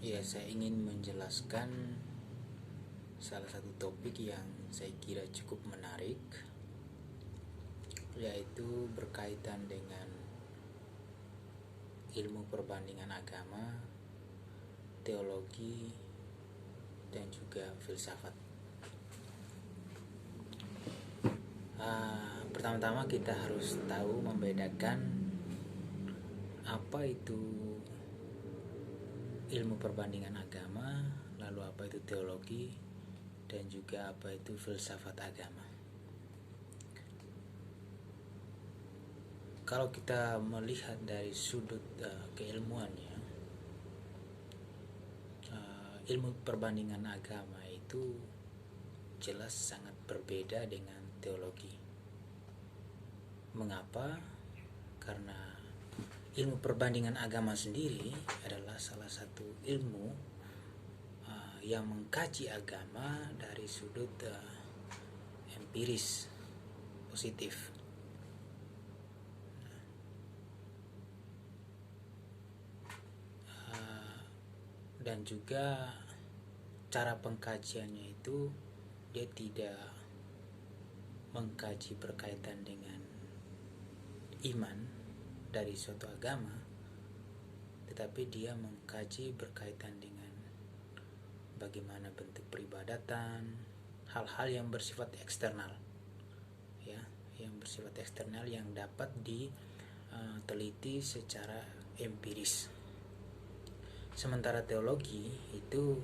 Ya, saya ingin menjelaskan salah satu topik yang saya kira cukup menarik, yaitu berkaitan dengan ilmu perbandingan agama, teologi, dan juga filsafat. Pertama-tama kita harus tahu membedakan apa itu ilmu perbandingan agama, lalu apa itu teologi, dan juga apa itu filsafat agama. Kalau kita melihat dari sudut keilmuannya, ilmu perbandingan agama itu jelas sangat berbeda dengan teologi. Mengapa? Karena ilmu perbandingan agama sendiri adalah salah satu ilmu yang mengkaji agama dari sudut empiris, positif. Dan juga cara pengkajiannya itu dia tidak mengkaji berkaitan dengan iman dari suatu agama, tetapi dia mengkaji berkaitan dengan bagaimana bentuk peribadatan, hal-hal yang bersifat eksternal, ya, yang bersifat eksternal yang dapat diteliti secara empiris. Sementara teologi itu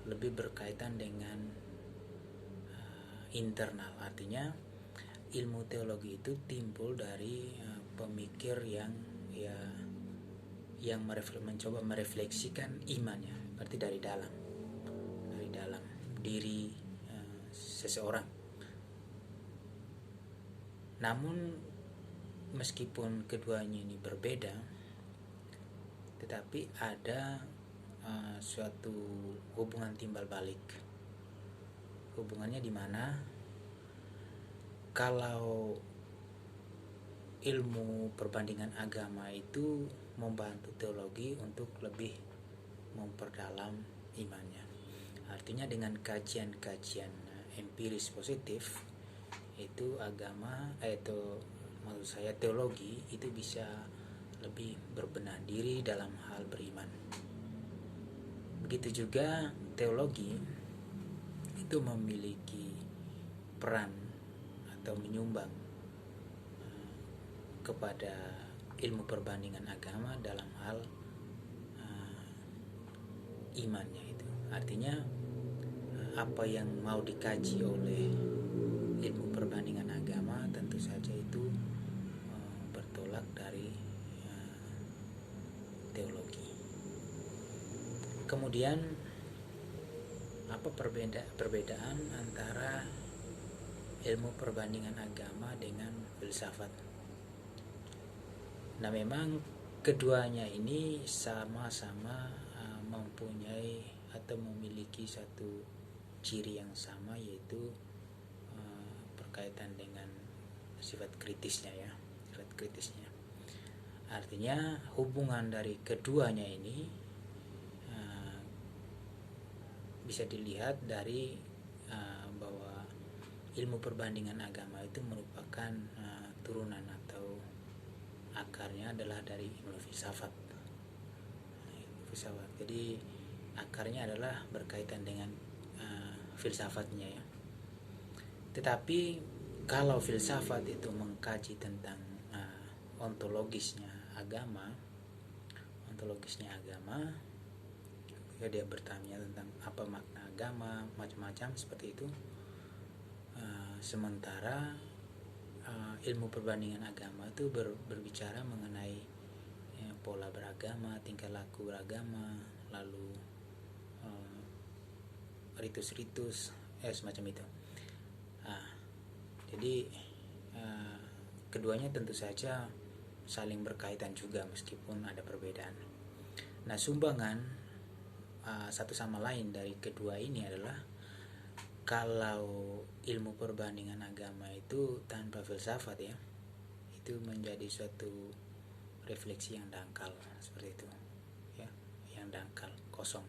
lebih berkaitan dengan internal, artinya ilmu teologi itu timbul dari pemikir yang mencoba merefleksikan imannya, berarti dari dalam diri seseorang. Namun meskipun keduanya ini berbeda, tetapi ada suatu hubungan timbal balik. Hubungannya di mana kalau ilmu perbandingan agama itu membantu teologi untuk lebih memperdalam imannya. Artinya dengan kajian-kajian empiris positif itu teologi itu bisa lebih berbenah diri dalam hal beriman. Begitu juga teologi itu memiliki peran atau menyumbang kepada ilmu perbandingan agama dalam hal imannya itu. Artinya apa yang mau dikaji oleh ilmu perbandingan agama tentu saja itu bertolak dari teologi. Kemudian apa perbedaan antara ilmu perbandingan agama dengan filsafat? Nah, memang keduanya ini sama-sama mempunyai atau memiliki satu ciri yang sama, yaitu berkaitan dengan sifat kritisnya, ya, sifat kritisnya. Artinya hubungan dari keduanya ini bisa dilihat dari bahwa ilmu perbandingan agama itu merupakan turunan atau akarnya adalah dari ilmu filsafat. Jadi akarnya adalah berkaitan dengan filsafatnya, ya. Tetapi kalau filsafat itu mengkaji tentang ontologisnya agama, ya, dia bertanya tentang apa makna agama, macam-macam seperti itu. Sementara ilmu perbandingan agama itu berbicara mengenai pola beragama, tingkah laku beragama, lalu ritus-ritus, semacam itu. Jadi keduanya tentu saja saling berkaitan juga meskipun ada perbedaan. Nah, sumbangan satu sama lain dari kedua ini adalah kalau ilmu perbandingan agama itu tanpa filsafat, ya, itu menjadi suatu refleksi yang dangkal, seperti itu, ya, yang dangkal, kosong.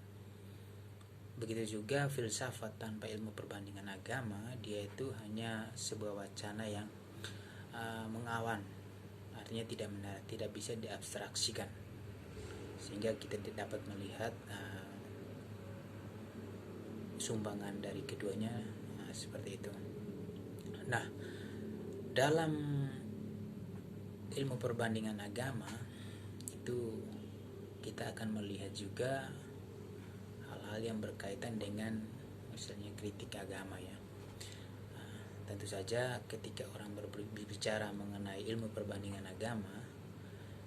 Begitu juga filsafat tanpa ilmu perbandingan agama, dia itu hanya sebuah wacana yang mengawan, artinya tidak bisa diabstraksikan, sehingga kita tidak dapat melihat sumbangan dari keduanya seperti itu. Nah, dalam ilmu perbandingan agama itu kita akan melihat juga hal-hal yang berkaitan dengan misalnya kritik agama ya. Tentu saja ketika orang berbicara mengenai ilmu perbandingan agama,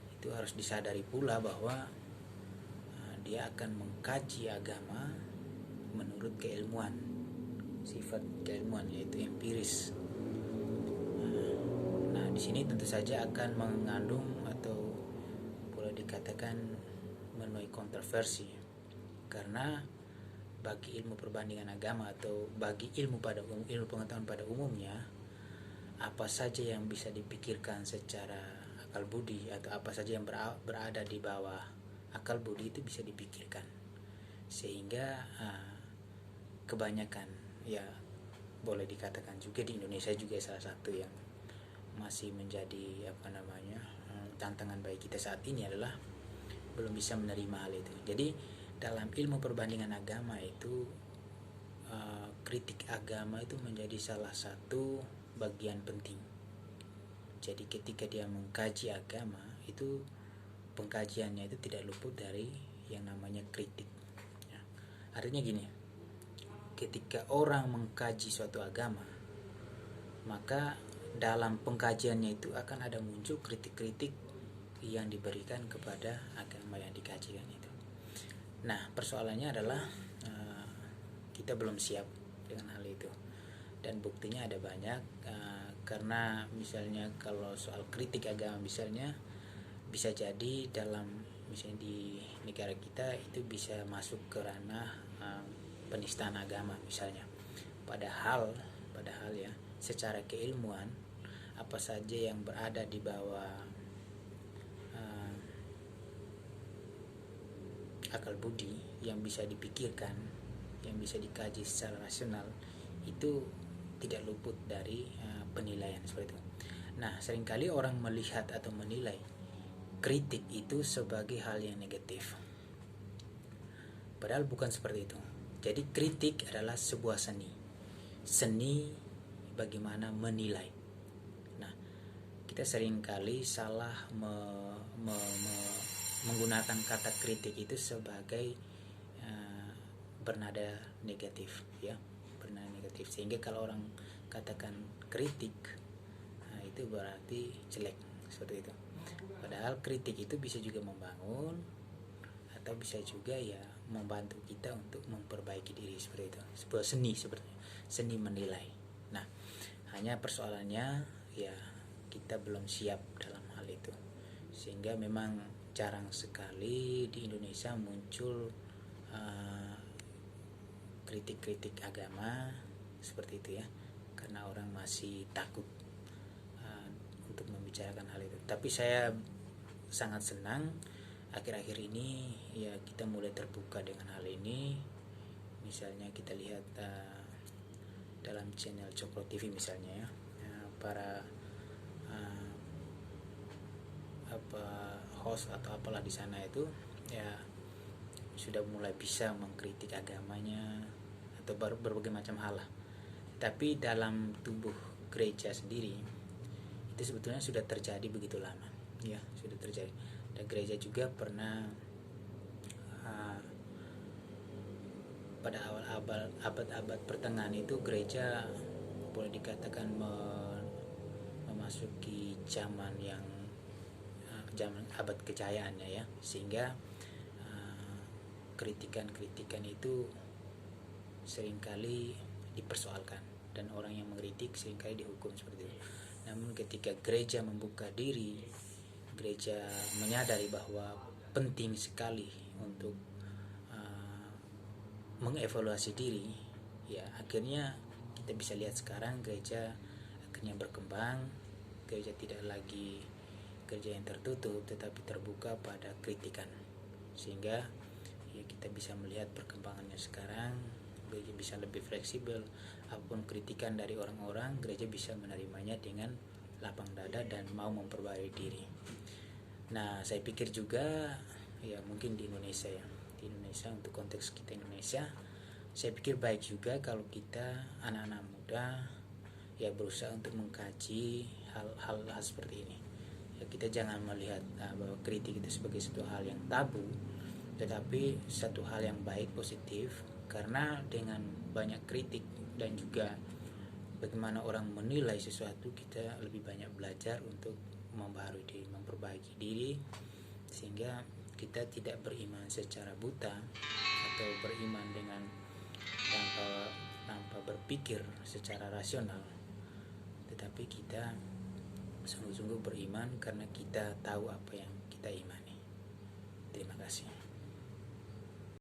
itu harus disadari pula bahwa dia akan mengkaji agama menurut keilmuan, sifat keilmuan yaitu empiris. Nah, di sini tentu saja akan mengandung atau boleh dikatakan menuai kontroversi, karena bagi ilmu perbandingan agama atau bagi ilmu pengetahuan pada umumnya, apa saja yang bisa dipikirkan secara akal budi atau apa saja yang berada di bawah akal budi itu bisa dipikirkan, sehingga kebanyakan ya boleh dikatakan juga di Indonesia juga salah satu yang masih menjadi tantangan bagi kita saat ini adalah belum bisa menerima hal itu. Jadi dalam ilmu perbandingan agama itu kritik agama itu menjadi salah satu bagian penting. Jadi ketika dia mengkaji agama itu, pengkajiannya itu tidak luput dari yang namanya kritik ya. Artinya gini, ketika orang mengkaji suatu agama, maka dalam pengkajiannya itu akan ada muncul kritik-kritik yang diberikan kepada agama yang dikajikan itu. Nah, persoalannya adalah kita belum siap dengan hal itu, dan buktinya ada banyak. Karena misalnya kalau soal kritik agama misalnya, bisa jadi dalam misalnya di negara kita itu bisa masuk ke ranah penistaan agama misalnya. Padahal ya secara keilmuan apa saja yang berada di bawah akal budi yang bisa dipikirkan, yang bisa dikaji secara rasional, itu tidak luput dari penilaian seperti itu. Nah, seringkali orang melihat atau menilai kritik itu sebagai hal yang negatif, padahal bukan seperti itu. Jadi kritik adalah sebuah seni bagaimana menilai. Nah, kita seringkali salah menggunakan kata kritik itu sebagai bernada negatif ya, bernada negatif, sehingga kalau orang katakan kritik itu berarti jelek seperti itu. Padahal kritik itu bisa juga membangun atau bisa juga ya membantu kita untuk memperbaiki diri seperti itu. Sebuah seni sebenarnya, seni menilai. Nah, hanya persoalannya ya kita belum siap dalam hal itu, sehingga memang jarang sekali di Indonesia muncul kritik-kritik agama seperti itu ya, karena orang masih takut untuk membicarakan hal itu. Tapi saya sangat senang akhir-akhir ini ya kita mulai terbuka dengan hal ini. Misalnya kita lihat dalam channel Cokro TV misalnya ya, para host atau apalah di sana itu ya sudah mulai bisa mengkritik agamanya atau berbagai macam hal lah. Tapi dalam tubuh gereja sendiri itu sebetulnya sudah terjadi begitu lama ya, sudah terjadi. Dan gereja juga pernah pada awal abad pertengahan itu gereja boleh dikatakan memasuki zaman abad kejayaannya ya, sehingga kritikan itu seringkali dipersoalkan dan orang yang mengkritik seringkali dihukum seperti itu. Namun ketika gereja membuka diri, gereja menyadari bahwa penting sekali untuk mengevaluasi diri ya, akhirnya kita bisa lihat sekarang gereja akhirnya berkembang. Gereja tidak lagi gereja yang tertutup tetapi terbuka pada kritikan, sehingga ya kita bisa melihat perkembangannya sekarang, gereja bisa lebih fleksibel. Apapun kritikan dari orang-orang, gereja bisa menerimanya dengan lapang dada dan mau memperbaiki diri. Nah, saya pikir juga ya mungkin di Indonesia ya, di Indonesia, untuk konteks kita Indonesia, saya pikir baik juga kalau kita anak-anak muda ya berusaha untuk mengkaji hal-hal seperti ini. Ya, kita jangan melihat bahwa kritik itu sebagai satu hal yang tabu, tetapi satu hal yang baik, positif, karena dengan banyak kritik dan juga bagaimana orang menilai sesuatu, kita lebih banyak belajar untuk membaharui diri, memperbaiki diri, sehingga kita tidak beriman secara buta atau beriman dengan tanpa berpikir secara rasional, tetapi kita sungguh-sungguh beriman karena kita tahu apa yang kita imani. Terima kasih.